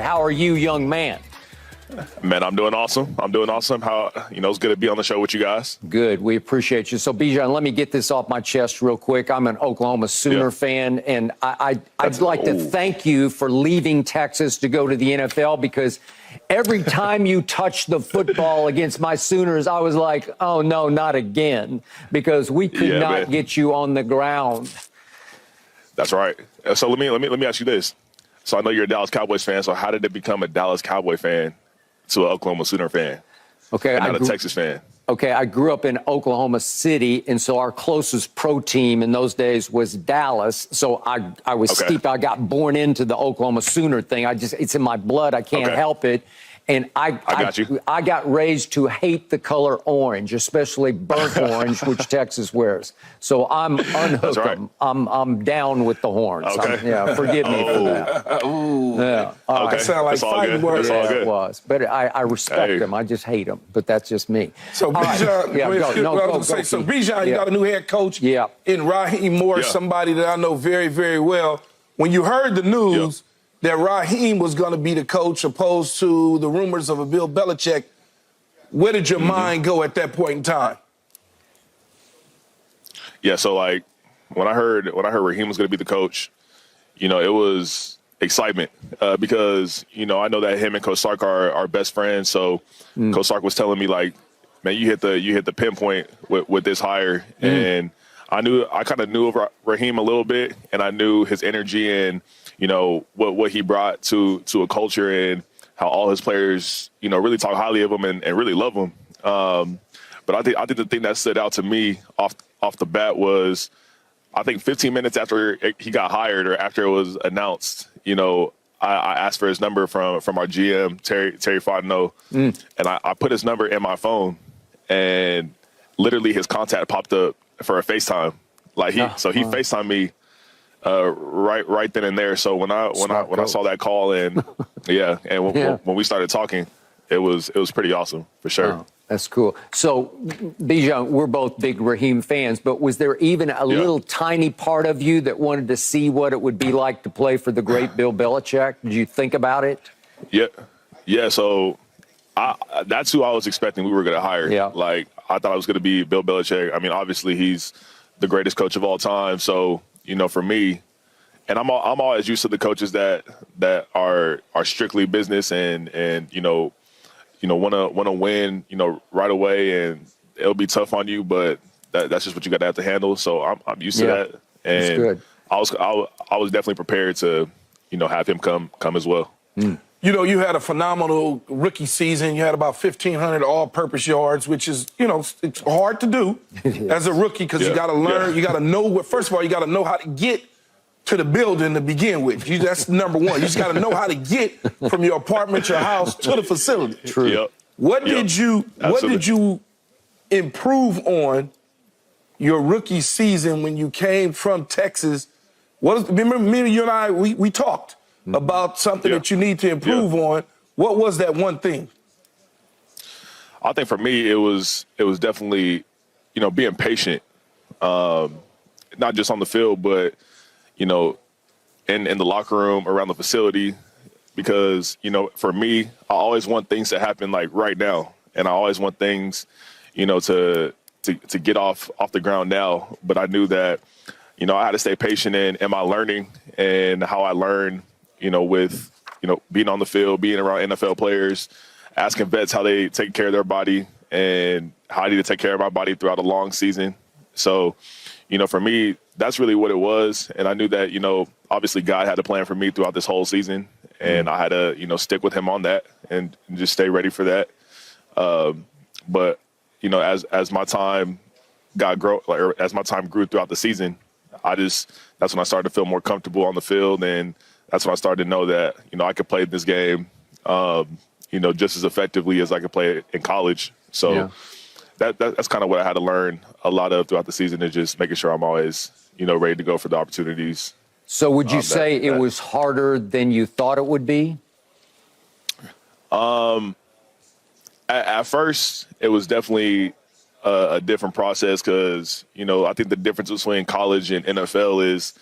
How are you, young man? Man, I'm doing awesome. How, it's good to be on the show with you guys. Good. We appreciate you. So, Bijan, let me get this off my chest real quick. I'm an Oklahoma Sooner fan, and I'd like to thank you for leaving Texas to go to the NFL, because every time you touched the football against my Sooners, I was like, oh, no, not again, because we could not get you on the ground. That's right. So let me ask you this. So I know you're a Dallas Cowboys fan. So how did it become a Dallas Cowboy fan to an Oklahoma Sooner fan? Okay, and not a Texas fan. Okay, I grew up in Oklahoma City, and so our closest pro team in those days was Dallas. So I was steeped. I got born into the Oklahoma Sooner thing. It's in my blood. I can't help it. And I got raised to hate the color orange, especially burnt orange, which Texas wears. So I'm unhooked. Right. I'm down with the horns. Okay. Forgive me for that. Yeah. Okay. That sounds like fighting words. Yeah, it was. But I respect them. I just hate them. But that's just me. So, Bijan, Bijan, you got a new head coach in Raheem Morris, somebody that I know very, very well. When you heard the news that Raheem was going to be the coach opposed to the rumors of a Bill Belichick, where did your mind go at that point in time? Yeah, so like when I heard Raheem was going to be the coach, it was excitement because, I know that him and Coach Sark are best friends. So Coach Sark was telling me, like, man, you hit the pinpoint with this hire. And I kind of knew of Raheem a little bit, and I knew his energy and, what he brought to a culture, and how all his players, really talk highly of him and really love him. But I think the thing that stood out to me off the bat was, I think 15 minutes after he got hired, or after it was announced, I asked for his number from our GM, Terry Fontenot, and I put his number in my phone, and literally his contact popped up for a FaceTime. Like he FaceTimed me right then and there. So when I saw that call, and when we started talking, it was pretty awesome for sure. Oh, that's cool. So, Bijan, we're both big Raheem fans, but was there even a little tiny part of you that wanted to see what it would be like to play for the great Bill Belichick? Did you think about it? Yeah. So that's who I was expecting we were going to hire. Yeah. Like, I thought it was going to be Bill Belichick. I mean, obviously he's the greatest coach of all time. So, for me, and I'm always used to the coaches that are strictly business and want to win, right away, and it'll be tough on you, but that's just what you got to have to handle. So I'm used to that, and I was definitely prepared to have him come as well. You had a phenomenal rookie season. You had about 1,500 all-purpose yards, which is, it's hard to do as a rookie, because you got to learn. You got to know first of all, you got to know how to get to the building to begin with. That's number one. You just got to know how to get from your apartment, your house, to the facility. True. Yep. What did you improve on your rookie season when you came from Texas? Remember, me, you and I, we talked about something that you need to improve on. What was that one thing? I think for me, it was definitely, being patient, not just on the field, but, in the locker room, around the facility, because, for me, I always want things to happen like right now. And I always want things, to get off the ground now. But I knew that, I had to stay patient in my learning, and how I learn, with, being on the field, being around NFL players, asking vets how they take care of their body and how I need to take care of my body throughout a long season. So, for me, that's really what it was. And I knew that, obviously God had a plan for me throughout this whole season, and I had to, stick with him on that and just stay ready for that. But, as my time as my time grew throughout the season, that's when I started to feel more comfortable on the field, and that's when I started to know that, I could play this game, just as effectively as I could play it in college. So that's kind of what I had to learn a lot of throughout the season, is just making sure I'm always, ready to go for the opportunities. So would you say it was harder than you thought it would be? At first, it was definitely a different process, because, I think the difference between college and NFL is,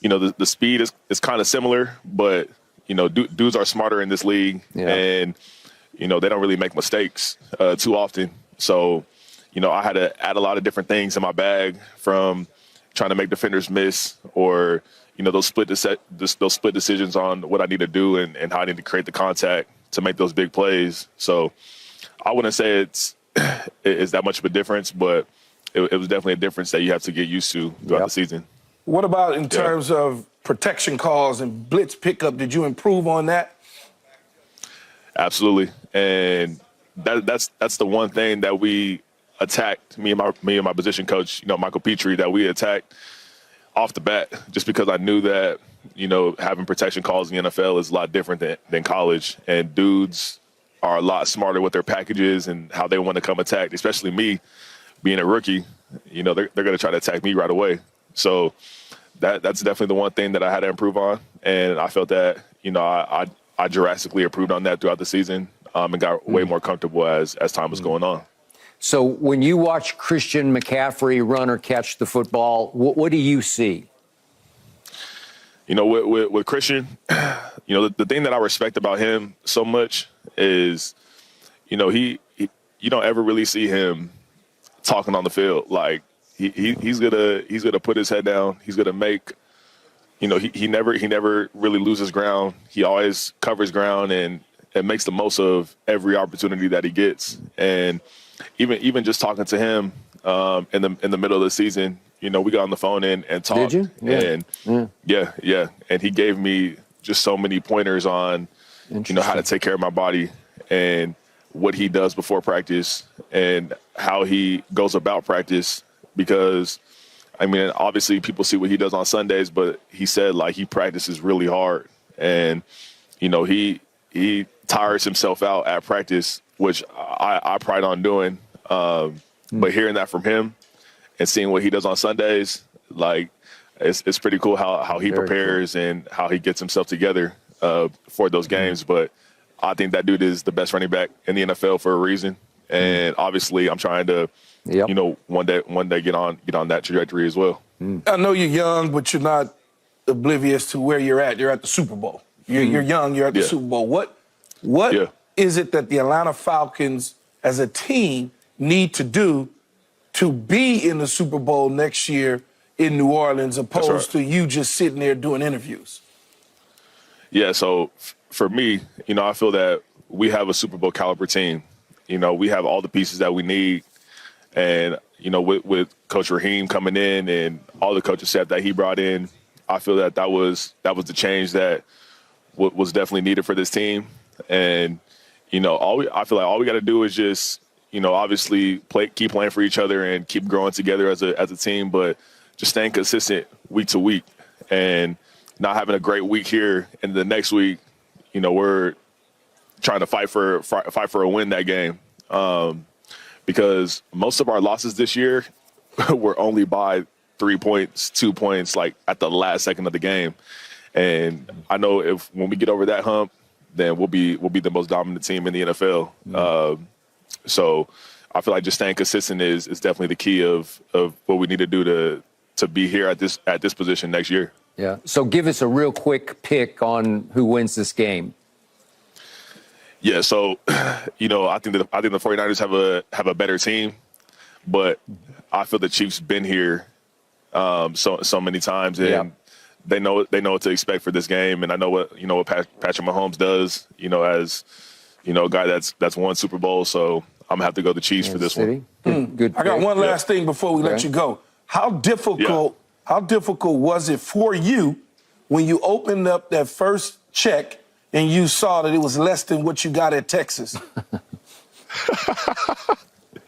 the speed is kind of similar, but, dudes are smarter in this league, and they don't really make mistakes too often. So, I had to add a lot of different things in my bag, from trying to make defenders miss, or those split decisions on what I need to do and how I need to create the contact to make those big plays. So I wouldn't say it's that much of a difference, but it was definitely a difference that you have to get used to throughout the season. What about in terms of protection calls and blitz pickup? Did you improve on that? Absolutely, and that's the one thing that we attacked, me and my position coach, Michael Petrie, that we attacked off the bat, just because I knew that having protection calls in the NFL is a lot different than college, and dudes are a lot smarter with their packages and how they want to come attack, especially me being a rookie. They're going to try to attack me right away. So that's definitely the one thing that I had to improve on, and I felt that I drastically improved on that throughout the season, and got way more comfortable as time was going on. So when you watch Christian McCaffrey run or catch the football, what do you see? With Christian, the thing that I respect about him so much is, you don't ever really see him talking on the field. Like he's gonna put his head down. He's gonna make, he never really loses ground. He always covers ground and makes the most of every opportunity that he gets. And even just talking to him in the middle of the season, we got on the phone and talked. Did you? Yeah. And yeah. And he gave me just so many pointers on, how to take care of my body and what he does before practice and how he goes about practice. Because, obviously people see what he does on Sundays, but he said, he practices really hard. And, he tires himself out at practice, which I pride on doing. But hearing that from him and seeing what he does on Sundays, it's pretty cool how he prepares and how he gets himself together for those games. But I think that dude is the best running back in the NFL for a reason. And obviously I'm trying to, one day get on that trajectory as well. I know you're young, but you're not oblivious to where you're at. You're at the Super Bowl. You're young. You're at the Super Bowl. What is it that the Atlanta Falcons as a team need to do to be in the Super Bowl next year in New Orleans, opposed to you just sitting there doing interviews? Yeah, so for me, I feel that we have a Super Bowl caliber team. We have all the pieces that we need. And, with Coach Raheem coming in and all the coaching staff that he brought in, I feel that was the change that was definitely needed for this team. And, I feel like all we got to do is just, obviously keep playing for each other and keep growing together as a team, but just staying consistent week to week and not having a great week here. And the next week, we're trying to fight for a win that game. Because most of our losses this year were only by 3 points, 2 points, at the last second of the game. And I know when we get over that hump, then we'll be the most dominant team in the NFL. So I feel like just staying consistent is definitely the key of what we need to do to be here at this position next year. Yeah. So give us a real quick pick on who wins this game. Yeah. So, I think the 49ers have a better team, but I feel the Chiefs been here so many times, and they know what to expect for this game. And I know what Patrick Mahomes does, as a guy that's won Super Bowl. So I'm gonna have to go the Chiefs for this one. Good. I got one last thing before we let you go. How difficult was it for you when you opened up that first check and you saw that it was less than what you got at Texas?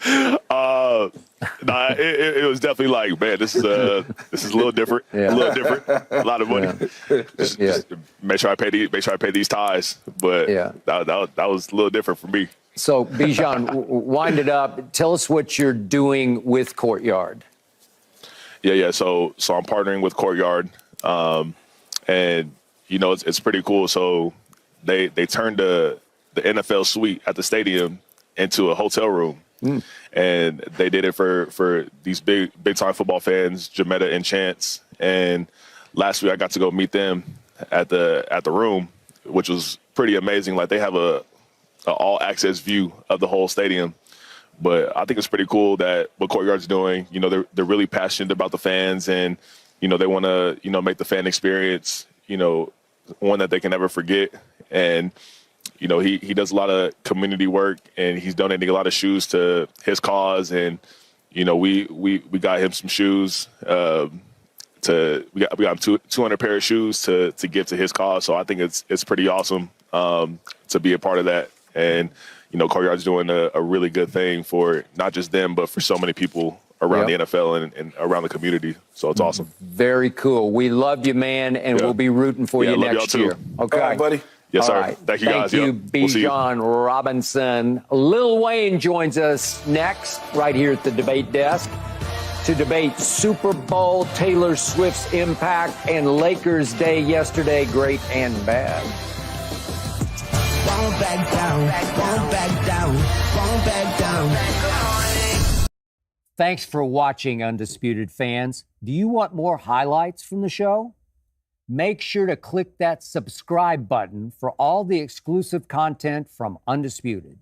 It was definitely like, man, this is a little different. A little different. A lot of money. Just make sure I pay these ties. But that was a little different for me. So Bijan, wind it up. Tell us what you're doing with Courtyard. Yeah. So I'm partnering with Courtyard, and it's pretty cool. So they turned the NFL suite at the stadium into a hotel room. And they did it for these big time football fans, Jametta and Chance. And last week I got to go meet them at the room which was pretty amazing. Like, they have a all access view of the whole stadium. But I think it's pretty cool that what Courtyard's doing. You know, they're really passionate about the fans, and, you know, they want to, you know, make the fan experience, you know, one that they can never forget. And, you know, he does a lot of community work, and he's donating a lot of shoes to his cause. And, you know, we got him some shoes. We got him 200 pair of shoes to give to his cause. So I think it's pretty awesome to be a part of that. And, you know, Courtyard's doing a really good thing for not just them, but for so many people around the NFL and around the community. So it's awesome. Very cool. We love you, man, and we'll be rooting for you next year. Okay, all right, buddy. Yes, all sir. Right. Thank you, guys. Thank you, We'll see you. Bijan Robinson. Lil Wayne joins us next, right here at the debate desk, to debate Super Bowl, Taylor Swift's impact, and Lakers Day yesterday, great and bad. Won't back down, won't back down, won't back down. Thanks for watching, Undisputed fans. Do you want more highlights from the show? Make sure to click that subscribe button for all the exclusive content from Undisputed.